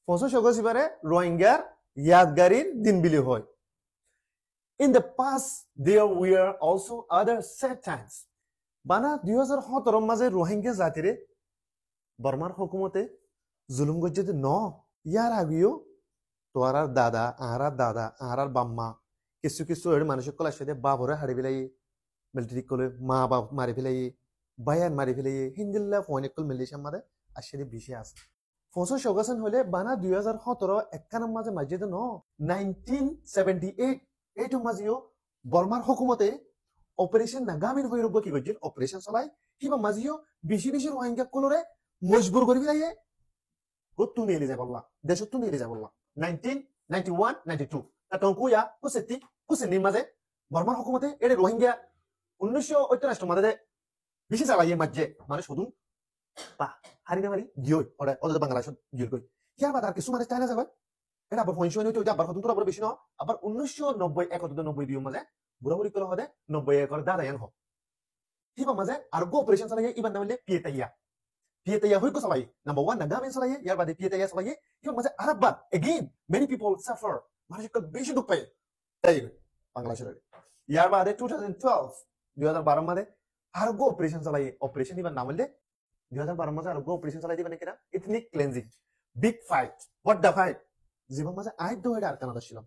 500 এবারে রোহিঙ্গার ইয়াদগারির দিন বিলি হয়। In the past, there were also other sad times. বানা 2017 মাঝে রোহিঙ্গা জাতিরে বর্মার হুকুমতে জুলুম গজ্জে ন ইয়ার আগেও তোয়ারার দাদা আহারার বাম্মা কিছু কিছু মানুষের কলার সাথে বাবরে হারি ফেলাই মিলিটারি কলে মা বাপ মারি ফেলাই বায়ান মারি ফেলাই হিন্দিল্লা ফোনিকল মিলিশিয়ার মাঝে আসলে বেশি আছে। 500 হলে বানা 2017 একানের মাঝে মাঝে ন 1978 এইটো মাঝেও বর্মার হুকুমতে অপারেশন নাগামিন হয়ে রব কি করছেন অপারেশন চলাই কিবা মাঝেও বেশি বেশি রোহিঙ্গা কলরে মজবুর করে ফেলাই কতু নিয়ে যায় বললা দেশ তু নিয়ে যায় বললা 1991 92 তখন কুয়া কুসেতি মাঝে বর্মার হুকুমতে এর রোহিঙ্গা 1988 মাঝে বেশি চালাইয়ে মাঝে মানে শুধু পা হারি না মারি গিয়ে ওরা ওদের বাংলাদেশ গিয়ে কই ইয়ার বাদ আর কিছু মানে চাই না যাবে এটা আবার পয়সা নিতে ওইটা আবার কত আবার বেশি না আবার 1990 1992 মাঝে বুড়াবুড়ি করে হবে 90 একর দাদায়ান হোক হিবা মাঝে আর গো অপারেশন চালাইয়ে ইবান নামলে পিয়েতাইয়া হই কো চালাইয়ে নাম্বার 1 নাগামিন চালাইয়ে ইয়ার বাদে পিয়েতাইয়া চালাইয়ে হিবা মাঝে আরেকবার এগেইন মেনি পিপল সাফার মানুষ বেশি দুঃখ পায় তাই বাংলাদেশের ইয়ার বাদে 2012 মাঝে আর গো অপারেশন চালাইয়ে অপারেশন ইবান নামলে 2012 মাঝে আর গো অপারেশন চালাই দিবেন কিনা ethnic cleansing big fight what the fight জীবন মাঝে আইদ দো এটা আর কানাডা ছিলাম